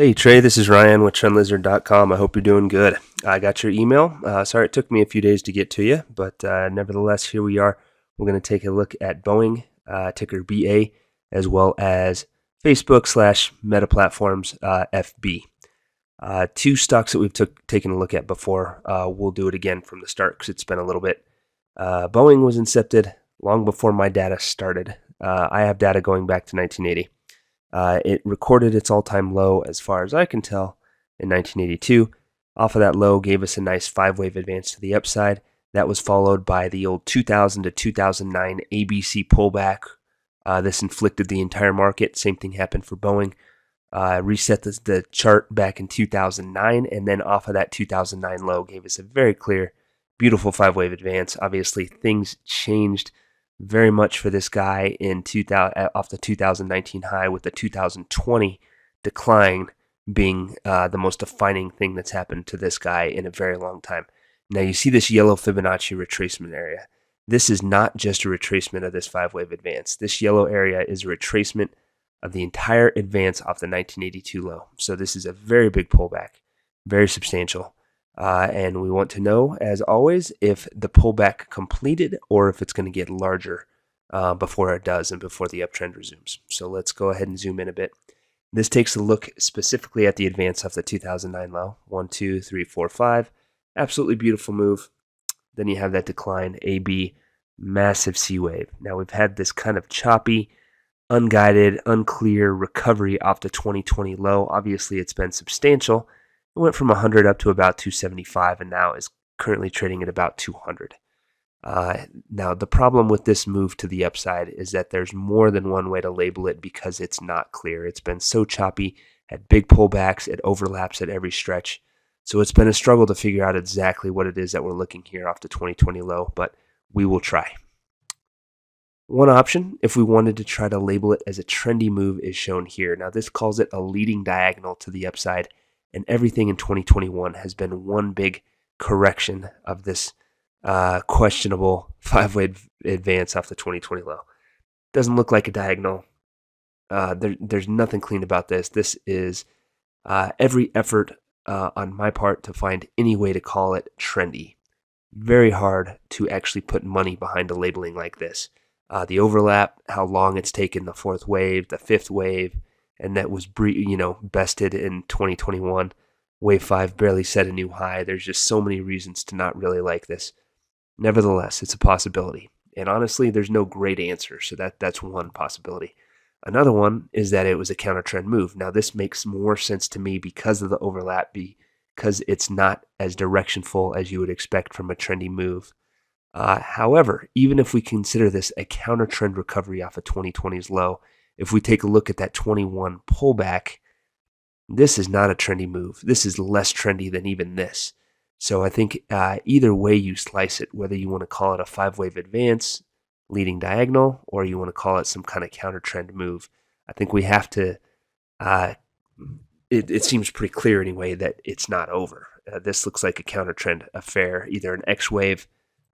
Hey Trey, this is Ryan with TrendLizard.com. I hope you're doing good. I got your email. Sorry it took me a few days to get to you, but nevertheless, here we are. We're going to take a look at Boeing, ticker BA, as well as Facebook slash Meta Platforms, FB. Two stocks that we've taken a look at before. We'll do it again from the start because it's been a little bit. Boeing was incepted long before my data started. I have data going back to 1980. It recorded its all-time low, as far as I can tell, in 1982. Off of that low, gave us a nice five-wave advance to the upside. That was followed by the old 2000 to 2009 ABC pullback. This inflicted the entire market. Same thing happened for Boeing. Reset the chart back in 2009, and then off of that 2009 low, gave us a very clear, beautiful five-wave advance. Obviously, things changed very much for this guy in 2000 off the 2019 high, with the 2020 decline being the most defining thing that's happened to this guy in a very long time. Now you see this yellow Fibonacci retracement area. This is not just a retracement of this five-wave advance. This yellow area is a retracement of the entire advance off the 1982 low. So this is a very big pullback, very substantial. And we want to know, as always, if the pullback completed or if it's going to get larger before it does and before the uptrend resumes. So let's go ahead and zoom in a bit. This takes a look specifically at the advance off the 2009 low. 1, 2, 3, 4, 5. Absolutely beautiful move. Then you have that decline, AB, massive C wave. Now we've had this kind of choppy, unguided, unclear recovery off the 2020 low. Obviously, it's been substantial. It went from 100 up to about 275 and now is currently trading at about 200. Now, the problem with this move to the upside is that there's more than one way to label it because it's not clear. It's been so choppy, had big pullbacks, it overlaps at every stretch. So it's been a struggle to figure out exactly what it is that we're looking here off the 2020 low, but we will try. One option, if we wanted to try to label it as a trendy move, is shown here. Now, this calls it a leading diagonal to the upside. And everything in 2021 has been one big correction of this questionable five-wave advance off the 2020 low. Doesn't look like a diagonal. There's nothing clean about this. This is every effort on my part to find any way to call it trendy. Very hard to actually put money behind a labeling like this. The overlap, how long it's taken, the fourth wave, the fifth wave, and that was bested in 2021. Wave 5 barely set a new high. There's just so many reasons to not really like this. Nevertheless, it's a possibility. And honestly, there's no great answer, so that's one possibility. Another one is that it was a counter trend move. Now, this makes more sense to me because of the overlap, because it's not as directionful as you would expect from a trendy move. However, even if we consider this a counter trend recovery off of 2020's low, if we take a look at that 21 pullback, this is not a trendy move. This is less trendy than even this. So I think either way you slice it, whether you want to call it a five-wave advance, leading diagonal, or you want to call it some kind of counter trend move, I think we have to, it seems pretty clear anyway that it's not over. This looks like a counter trend affair, either an X wave,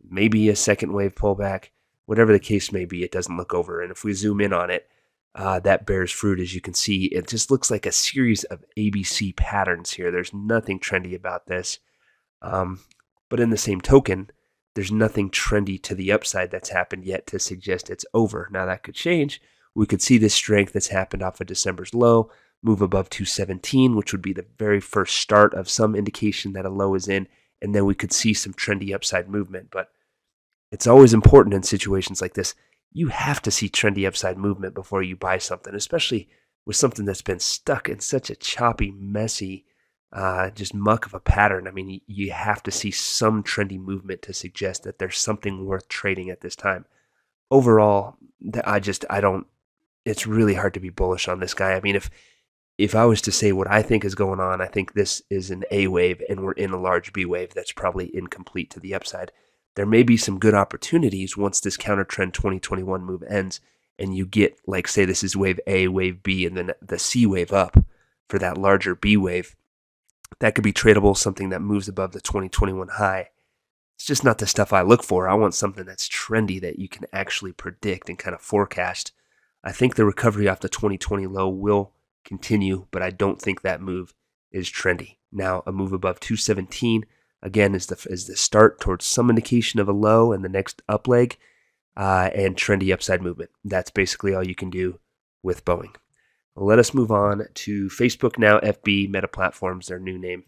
maybe a second wave pullback, whatever the case may be, it doesn't look over. And if we zoom in on it, that bears fruit. As you can see, it just looks like a series of ABC patterns here. There's nothing trendy about this. But in the same token, there's nothing trendy to the upside that's happened yet to suggest it's over. Now, that could change. We could see this strength that's happened off of December's low move above 217, which would be the very first start of some indication that a low is in, and then we could see some trendy upside movement. But it's always important in situations like this. You have to see trendy upside movement before you buy something, especially with something that's been stuck in such a choppy, messy, just muck of a pattern. I mean, you have to see some trendy movement to suggest that there's something worth trading at this time. Overall, it's really hard to be bullish on this guy. I mean, if I was to say what I think is going on, I think this is an A wave and we're in a large B wave that's probably incomplete to the upside. There may be some good opportunities once this counter trend 2021 move ends and you get, like, say this is wave A, wave B, and then the C wave up for that larger B wave. That could be tradable, something that moves above the 2021 high. It's just not the stuff I look for. I want something that's trendy that you can actually predict and kind of forecast. I think the recovery off the 2020 low will continue, but I don't think that move is trendy. Now, a move above 217 again is the start towards some indication of a low and the next up leg, and trendy upside movement. That's basically all you can do with Boeing. Let us move on to Facebook now. FB Meta Platforms, their new name.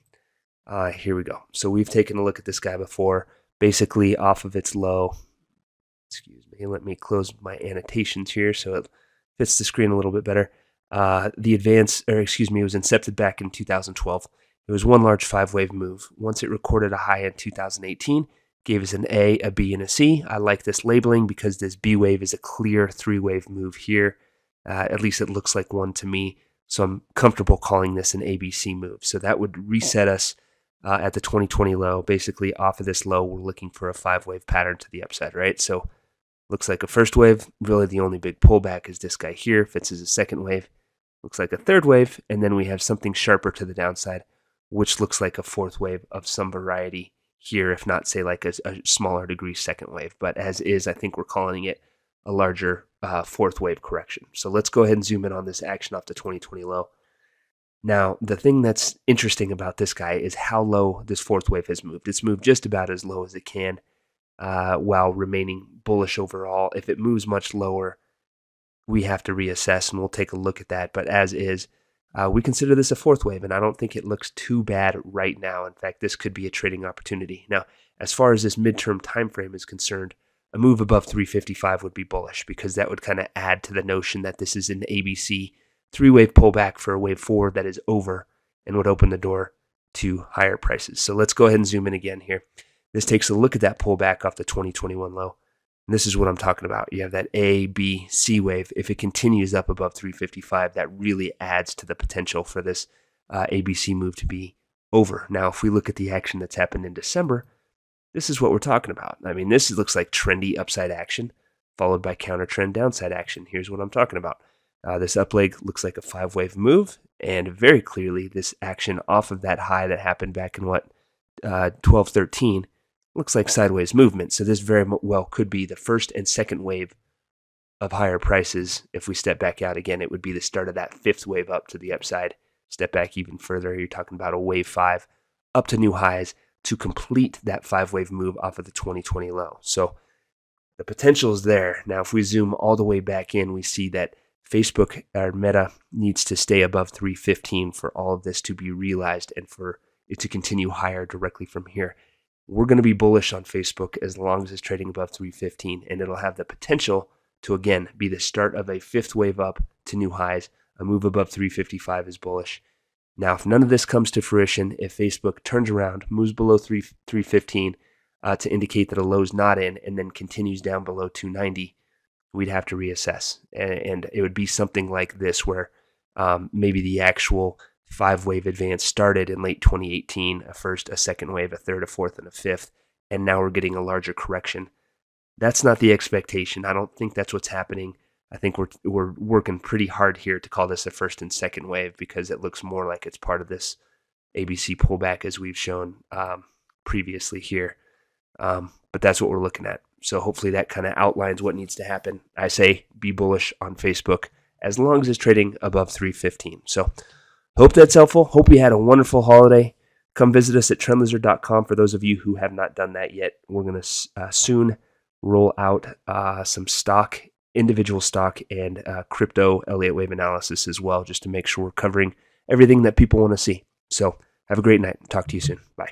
Here we go. So we've taken a look at this guy before, basically off of its low. Excuse me. Let me close my annotations here so it fits the screen a little bit better. It was incepted back in 2012. It was one large 5-wave move. Once it recorded a high in 2018, gave us an A, a B, and a C. I like this labeling because this B wave is a clear 3-wave move here. At least it looks like one to me. So I'm comfortable calling this an ABC move. So that would reset us at the 2020 low. Basically, off of this low, we're looking for a 5-wave pattern to the upside, right? So looks like a first wave. Really, the only big pullback is this guy here. Fits as a second wave. Looks like a third wave. And then we have something sharper to the downside, which looks like a fourth wave of some variety here, if not, say, like a smaller degree second wave. But as is, I think we're calling it a larger fourth wave correction. So let's go ahead and zoom in on this action off the 2020 low. Now, the thing that's interesting about this guy is how low this fourth wave has moved. It's moved just about as low as it can while remaining bullish overall. If it moves much lower, we have to reassess, and we'll take a look at that. But as is, we consider this a fourth wave, and I don't think it looks too bad right now. In fact, this could be a trading opportunity. Now, as far as this midterm time frame is concerned, a move above 355 would be bullish because that would kind of add to the notion that this is an ABC 3-wave pullback for a wave 4 that is over and would open the door to higher prices. So let's go ahead and zoom in again here. This takes a look at that pullback off the 2021 low. And this is what I'm talking about. You have that A, B, C wave. If it continues up above 355, that really adds to the potential for this ABC move to be over. Now, if we look at the action that's happened in December, this is what we're talking about. I mean, this looks like trendy upside action followed by counter trend downside action. Here's what I'm talking about. This up leg looks like a 5-wave move, and very clearly this action off of that high that happened back in 1213 looks like sideways movement. So this very well could be the first and second wave of higher prices. If we step back out again, it would be the start of that 5th wave up to the upside. Step back even further, you're talking about a wave 5 up to new highs to complete that 5-wave move off of the 2020 low. So the potential is there. Now, if we zoom all the way back in, we see that Facebook or Meta needs to stay above 315 for all of this to be realized and for it to continue higher directly from here. We're going to be bullish on Facebook as long as it's trading above 315, and it'll have the potential to, again, be the start of a 5th wave up to new highs. A move above 355 is bullish. Now, if none of this comes to fruition, if Facebook turns around, moves below 315 to indicate that a low is not in, and then continues down below 290, we'd have to reassess. And it would be something like this where maybe the actual 5-wave advance started in late 2018, a first, a second wave, a third, a fourth, and a fifth, and now we're getting a larger correction. That's not the expectation. I don't think that's what's happening. I think we're working pretty hard here to call this a first and second wave because it looks more like it's part of this ABC pullback as we've shown previously here. But that's what we're looking at. So hopefully that kind of outlines what needs to happen. I say be bullish on Facebook as long as it's trading above 315. So hope that's helpful. Hope you had a wonderful holiday. Come visit us at TrendLizard.com for those of you who have not done that yet. We're going to soon roll out some stock, individual stock, and crypto Elliott wave analysis as well, just to make sure we're covering everything that people want to see. So have a great night. Talk to you soon. Bye.